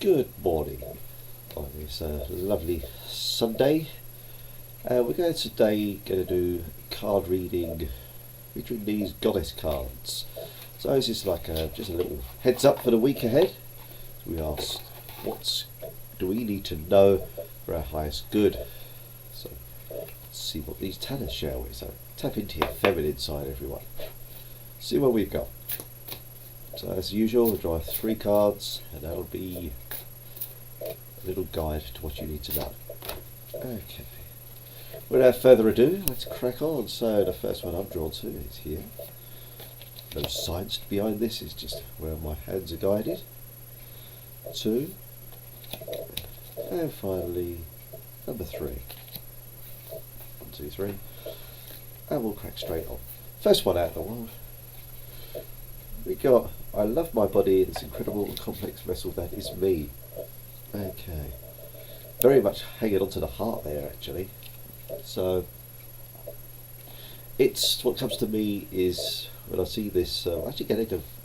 Good morning on this lovely Sunday. We're going to do card reading featuring these goddess cards. So this is like just a little heads up for the week ahead. We ask, what do we need to know for our highest good? So let's see what these tell us, shall we? So tap into your feminine side, everyone. See what we've got. So as usual, we'll draw 3 cards, and that'll be a little guide to what you need to know. Okay. Without further ado, let's crack on. So the first one I've drawn to is here. No science behind this, it's just where my hands are guided. 2. And finally, number 3. 1, 2, 3. And we'll crack straight on. First one out of the world. We got, I love my body in this incredible and complex vessel that is me. Okay. Very much hanging on to the heart there, actually. So, it's, what comes to me is, when I see this, actually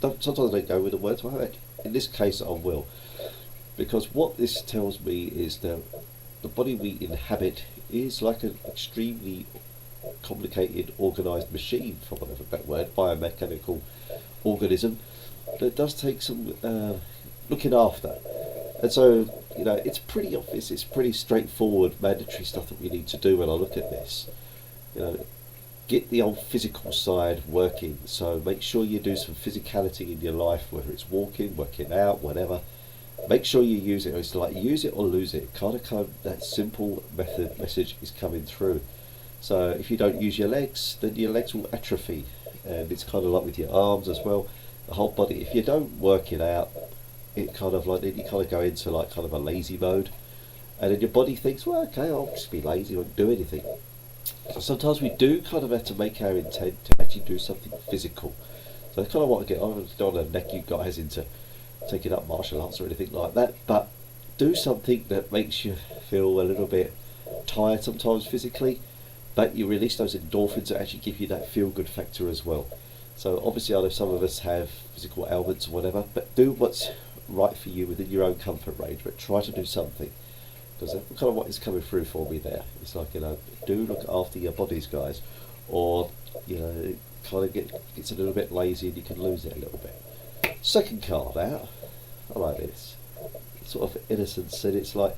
sometimes I don't go with the words, but in this case I will. Because what this tells me is that the body we inhabit is like an extremely complicated, organised machine, for want of a better word, biomechanical organism that does take some looking after. And so, you know, it's pretty obvious, it's pretty straightforward, mandatory stuff that we need to do when I look at this. You know, get the old physical side working, so make sure you do some physicality in your life, whether it's walking, working out, whatever. Make sure you use it. It's like use it or lose it. Kind of that simple message is coming through. So if you don't use your legs, then your legs will atrophy, and it's kind of like with your arms as well, the whole body. If you don't work it out, it kind of like, then you kind of go into like kind of a lazy mode, and then your body thinks, well, okay, I'll just be lazy, I won't do anything. So sometimes we do kind of have to make our intent to actually do something physical. So I kind of want to get, I don't want to neck you guys into taking up martial arts or anything like that, but do something that makes you feel a little bit tired sometimes physically, but you release those endorphins that actually give you that feel-good factor as well. So obviously I know some of us have physical ailments or whatever, but do what's right for you within your own comfort range, but try to do something. Because that's kind of what is coming through for me there. It's like, you know, do look after your bodies, guys, or, you know, it kind of gets a little bit lazy and you can lose it a little bit. Second card out, I like this. Sort of innocence, and it's like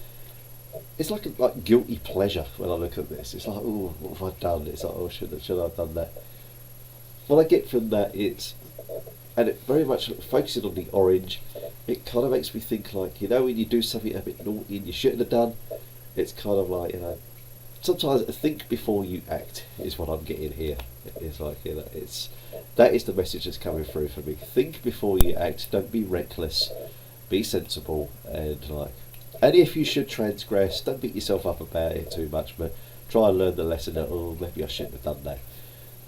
a guilty pleasure when I look at this. It's like, oh, what have I done? It's like, oh, should I have done that? What I get from that is, and it very much focusing on the orange, it kind of makes me think like, you know, when you do something a bit naughty and you shouldn't have done, it's kind of like, you know, sometimes think before you act is what I'm getting here. It's like, you know, that is the message that's coming through for me. Think before you act, don't be reckless, be sensible, and like, and if you should transgress, don't beat yourself up about it too much, but try and learn the lesson that, oh, maybe I shouldn't have done that.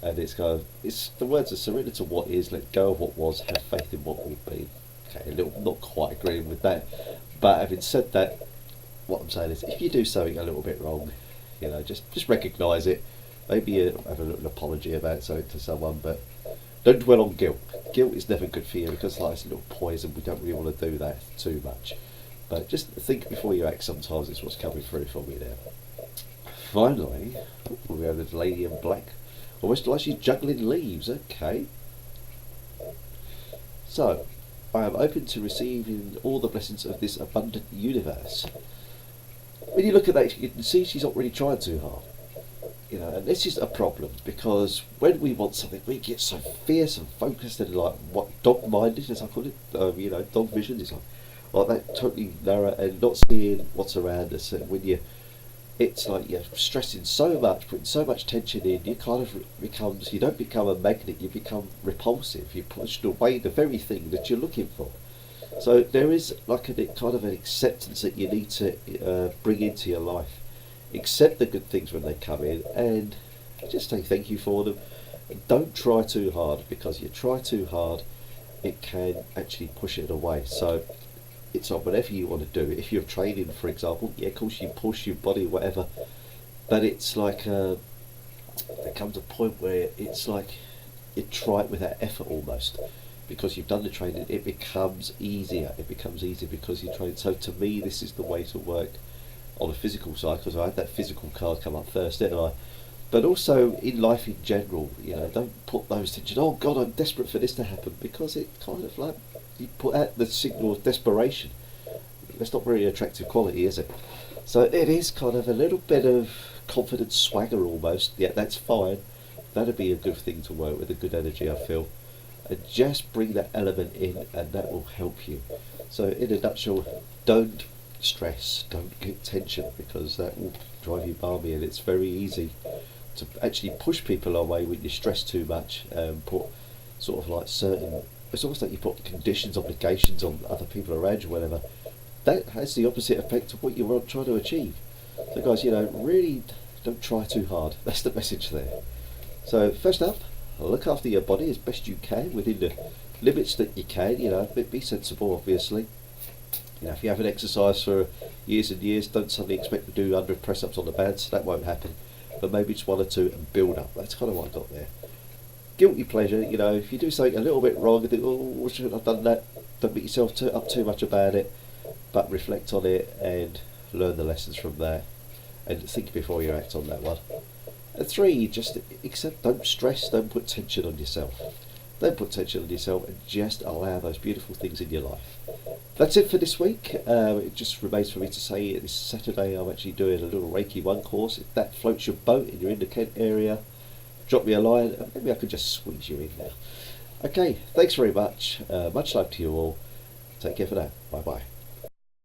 And it's kind of, it's the words are surrender to what is, let go of what was, have faith in what will be. Okay, a little, not quite agreeing with that, but having said that, what I'm saying is, if you do something a little bit wrong, you know, just recognise it. Maybe you have a little apology about something to someone, but don't dwell on guilt. Guilt is never good for you, because like, it's a little poison. We don't really want to do that too much. But just think before you act sometimes is what's coming through for me now. Finally, we have this lady in black. Almost like she's juggling leaves. Okay. So, I am open to receiving all the blessings of this abundant universe. When you look at that, you can see she's not really trying too hard. You know, and this is a problem, because when we want something, we get so fierce and focused and like what dog-minded, as I call it. You know, dog vision is like that, totally narrow and not seeing what's around us. And when it's like you're stressing so much, putting so much tension in, you kind of you don't become a magnet, you become repulsive. You push away the very thing that you're looking for. So there is like a kind of an acceptance that you need to bring into your life. Accept the good things when they come in, and just say thank you for them. Don't try too hard, because you try too hard, it can actually push it away. So it's like whatever you want to do. If you're training, for example, yeah, of course you push your body, whatever, but it's like there comes a point where it's like you try it without effort almost. because you've done the training, it becomes easier. It becomes easier because you train. So to me, this is the way to work on a physical side, because I had that physical card come up first, didn't I? But also in life in general, don't put those tensions. Oh God, I'm desperate for this to happen, because it kind of like you put out the signal of desperation. That's not very attractive quality, is it? So it is kind of a little bit of confident swagger almost. Yeah, that's fine. That'd be a good thing to work with, a good energy, I feel. And just bring that element in, and that will help you. So in a nutshell, don't stress, don't get tension, because that will drive you balmy, and it's very easy to actually push people away when you stress too much and put sort of like certain, it's almost like you put conditions, obligations on other people around you, whatever. That has the opposite effect of what you're trying to achieve. So guys, really don't try too hard. That's the message there. So first up, look after your body as best you can within the limits that you can. Be sensible, obviously. If you haven't exercised for years and years, don't suddenly expect to do 100 press-ups on the bands. That won't happen. But maybe just 1 or 2 and build up. That's kind of what I got there. Guilty pleasure, if you do something a little bit wrong and think, oh, shouldn't I have done that? Don't beat yourself up too much about it, but reflect on it and learn the lessons from there, and think before you act on that one. And 3, just accept, don't stress, don't put tension on yourself. Don't put tension on yourself, and just allow those beautiful things in your life. That's it for this week. It just remains for me to say this Saturday I'm actually doing a little Reiki 1 course. If that floats your boat and you're in the Kent area, drop me a line and maybe I can just squeeze you in there. Okay, thanks very much. Much love to you all. Take care for now. Bye bye.